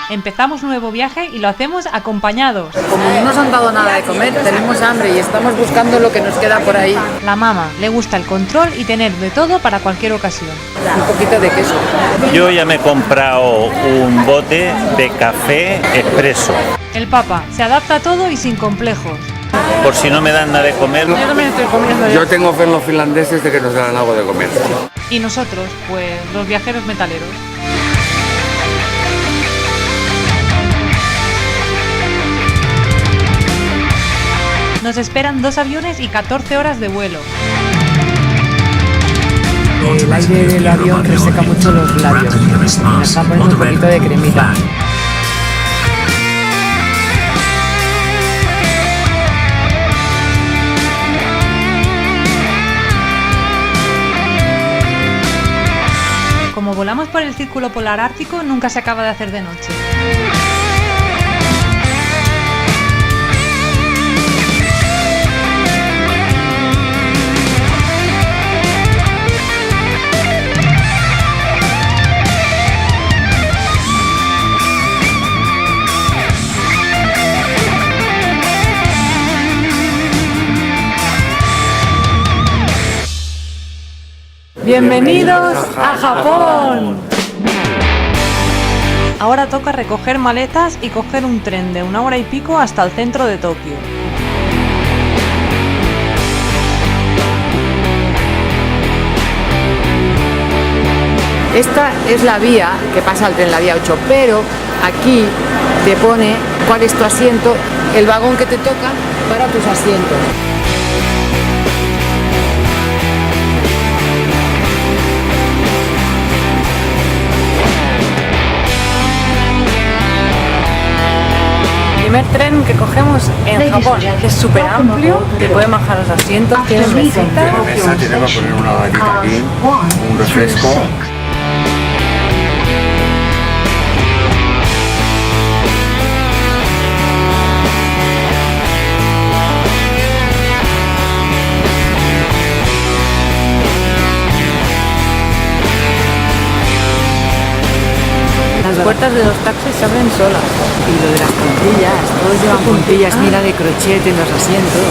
Empezamos un nuevo viaje y lo hacemos acompañados. Como no nos han dado nada de comer, tenemos hambre y estamos buscando lo que nos queda por ahí. La mama le gusta el control y tener de todo para cualquier ocasión. Un poquito de queso. Yo ya me he comprado un bote de café expreso. El papa se adapta a todo y sin complejos. Por si no me dan nada de comer. Yo también estoy comiendo. Yo tengo fe en los finlandeses de que nos dan algo de comer. Y nosotros, pues los viajeros metaleros. Nos esperan 2 aviones y 14 horas de vuelo. El aire del avión reseca mucho los labios. Nos están poniendo un poquito de cremita. Como volamos por el círculo polar ártico, nunca se acaba de hacer de noche. ¡Bienvenidos a Japón! Ahora toca recoger maletas y coger un tren de 1 hora y pico hasta el centro de Tokio. Esta es la vía que pasa al tren, la vía 8, pero aquí te pone cuál es tu asiento, el vagón que te toca para tus asientos. Primer tren que cogemos en Japón. Es súper amplio, te pueden bajar los asientos, tienen mesita. Tiene mesa, tiene para poner una gatita aquí, un refresco. Las puertas de los taxis se abren solas. Y lo de las puntillas, todos llevan puntillas, mira, de crochet en los asientos,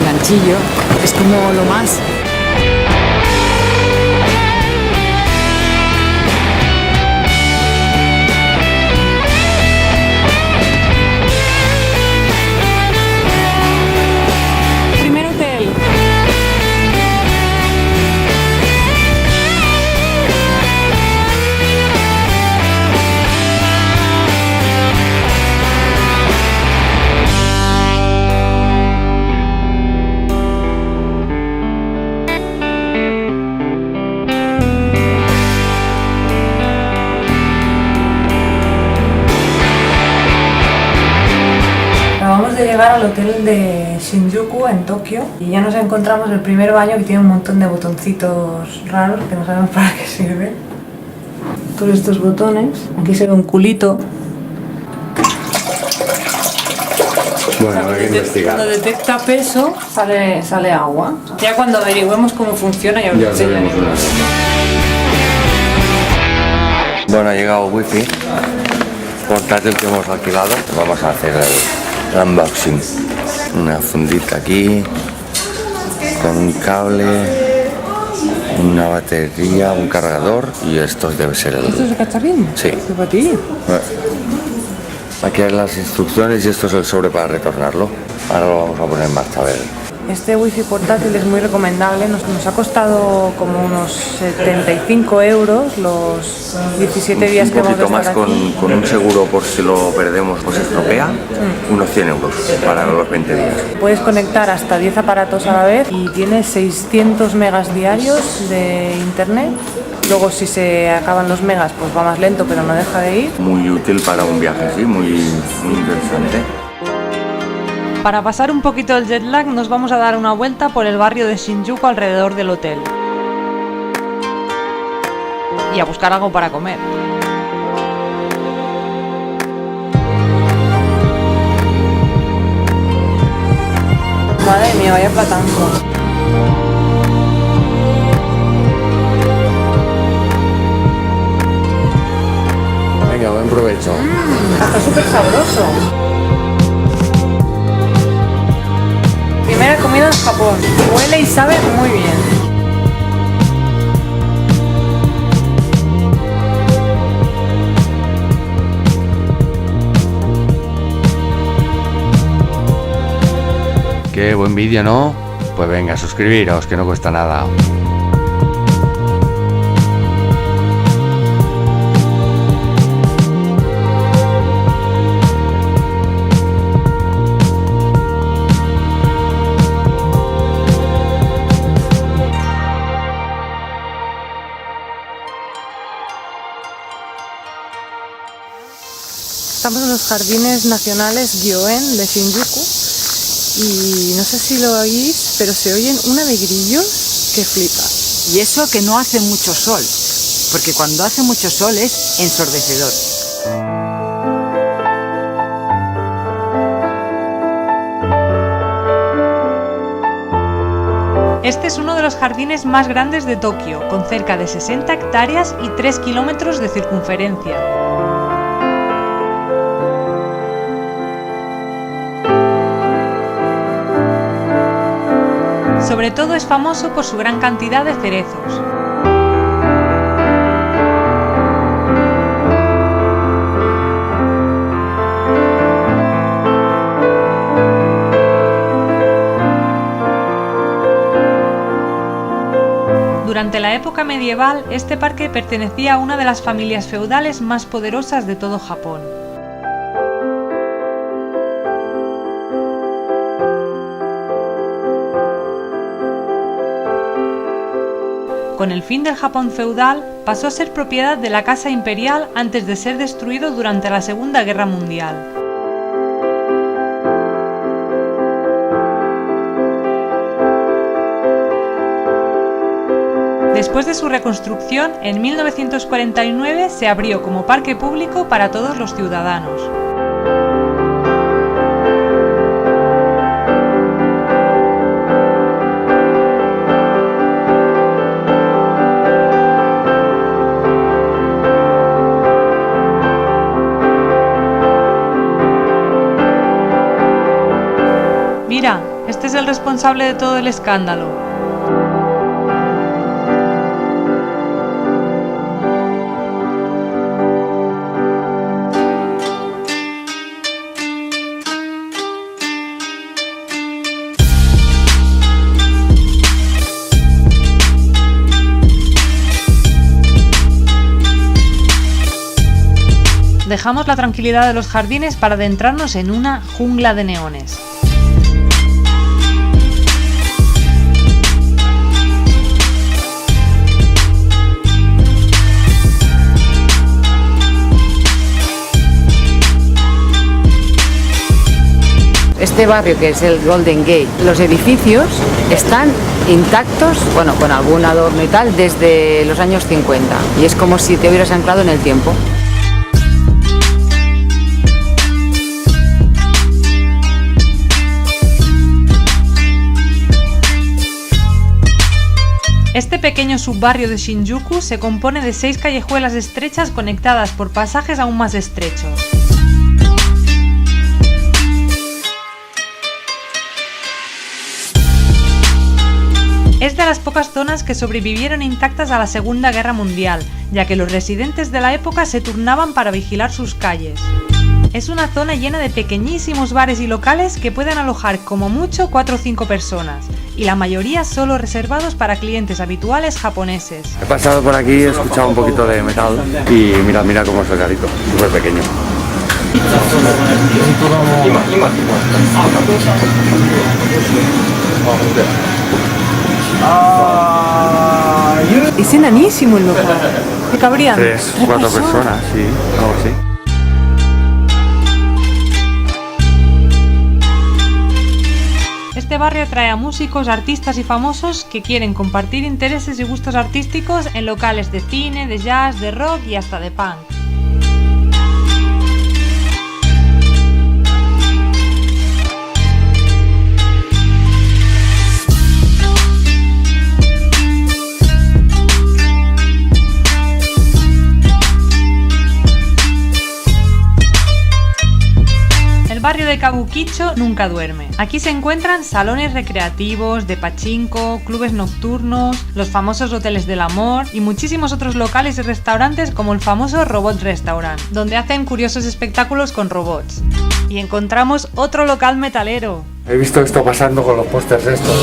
ganchillo, es como lo más. Primer hotel. Acabamos de llegar al hotel de Shinjuku en Tokio y ya nos encontramos el primer baño que tiene un montón de botoncitos raros que no sabemos para qué sirven. Todos estos botones, aquí se ve un culito. Bueno, hay que investigar. Cuando detecta peso sale agua. Ya cuando averigüemos cómo funciona ya os Ya enseñaré. tenemos una. Bueno, ha llegado wifi portátil que hemos alquilado. Vamos a hacer el unboxing. Una fundita aquí con un cable, una batería, un cargador y esto debe ser el... ¿Esto es el cacharrín? Sí. ¿Qué para ti? Aquí hay las instrucciones y esto es el sobre para retornarlo. Ahora lo vamos a poner en marcha a ver. Este wifi portátil es muy recomendable, nos ha costado como unos 75 euros los 17 días que Un vamos a poquito más estar aquí. con un seguro por si lo perdemos o se estropea, unos 100 euros para los 20 días. Puedes conectar hasta 10 aparatos a la vez y tiene 600 megas diarios de internet. Luego si se acaban los megas pues va más lento pero no deja de ir. Muy útil para un viaje así, muy interesante. Para pasar un poquito el jet lag nos vamos a dar una vuelta por el barrio de Shinjuku alrededor del hotel. Y a buscar algo para comer. Madre mía, vaya platanco. Venga, buen provecho. sabroso. Primera comida en Japón. Huele y sabe muy bien. Qué buen vídeo, ¿no? Pues venga, suscribiros, que no cuesta nada. Estamos en los jardines nacionales Gyoen de Shinjuku y no sé si lo oís, pero se oyen una de grillos que flipa. Y eso que no hace mucho sol, porque cuando hace mucho sol es ensordecedor. Este es uno de los jardines más grandes de Tokio, con cerca de 60 hectáreas y 3 kilómetros de circunferencia. Sobre todo es famoso por su gran cantidad de cerezos. Durante la época medieval, este parque pertenecía a una de las familias feudales más poderosas de todo Japón. Con el fin del Japón feudal, pasó a ser propiedad de la Casa Imperial antes de ser destruido durante la Segunda Guerra Mundial. Después de su reconstrucción, en 1949 se abrió como parque público para todos los ciudadanos. Mira, este es el responsable de todo el escándalo. Dejamos la tranquilidad de los jardines para adentrarnos en una jungla de neones. Este barrio, que es el Golden Gate, los edificios están intactos, bueno, con algún adorno y tal, desde los años 50. Y es como si te hubieras anclado en el tiempo. Este pequeño subbarrio de Shinjuku se compone de 6 callejuelas estrechas conectadas por pasajes aún más estrechos. Es de las pocas zonas que sobrevivieron intactas a la Segunda Guerra Mundial, ya que los residentes de la época se turnaban para vigilar sus calles. Es una zona llena de pequeñísimos bares y locales que pueden alojar como mucho 4 o 5 personas, y la mayoría solo reservados para clientes habituales japoneses. He pasado por aquí, he escuchado un poquito de metal y mira cómo es el garito, súper pequeño. Es enanísimo el local. ¿Qué cabrían? 3 o 4 personas, sí, algo así. Este barrio atrae a músicos, artistas y famosos que quieren compartir intereses y gustos artísticos en locales de cine, de jazz, de rock y hasta de punk. barrio de Kabukicho nunca duerme. Aquí se encuentran salones recreativos, de pachinko, clubes nocturnos, los famosos hoteles del amor y muchísimos otros locales y restaurantes como el famoso Robot Restaurant, donde hacen curiosos espectáculos con robots. Y encontramos otro local metalero. He visto esto pasando con los pósters estos.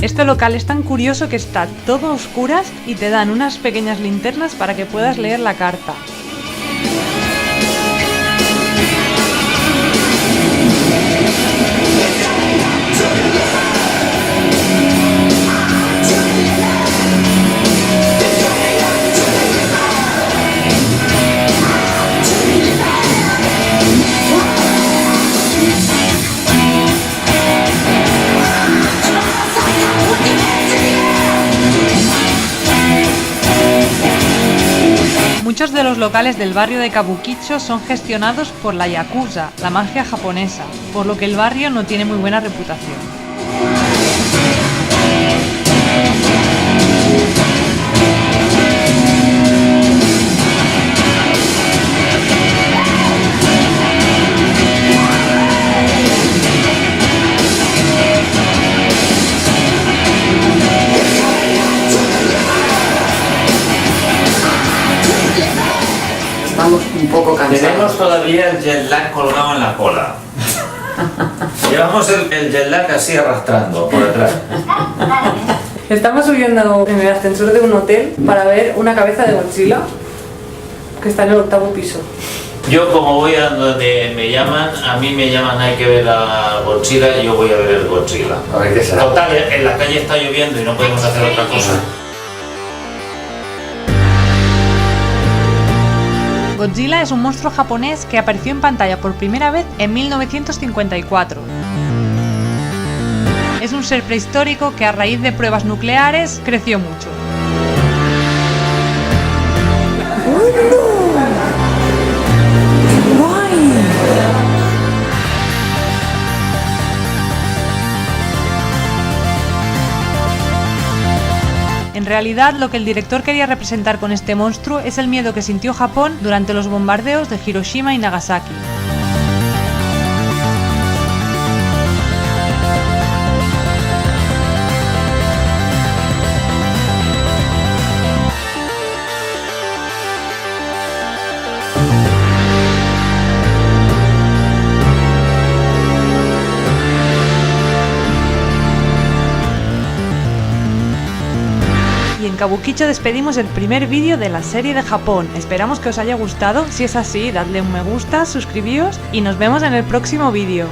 Este local es tan curioso que está todo a oscuras y te dan unas pequeñas linternas para que puedas leer la carta. Muchos de los locales del barrio de Kabukicho son gestionados por la Yakuza, la mafia japonesa, por lo que el barrio no tiene muy buena reputación. Estamos un poco cansados. Tenemos todavía el jet lag colgado en la cola. Llevamos el jet lag así arrastrando por detrás. Estamos subiendo en el ascensor de un hotel para ver una cabeza de Godzilla que está en el 8º piso. Yo como voy a donde me llaman, a mí me llaman hay que ver a Godzilla y yo voy a ver el Godzilla. A ver qué será. Total, en la calle está lloviendo y no podemos hacer otra cosa. Godzilla es un monstruo japonés que apareció en pantalla por primera vez en 1954. Es un ser prehistórico que a raíz de pruebas nucleares creció mucho. En realidad, lo que el director quería representar con este monstruo es el miedo que sintió Japón durante los bombardeos de Hiroshima y Nagasaki. Y en Kabukicho despedimos el primer vídeo de la serie de Japón. Esperamos que os haya gustado. Si es así, dadle un me gusta, suscribíos y nos vemos en el próximo vídeo.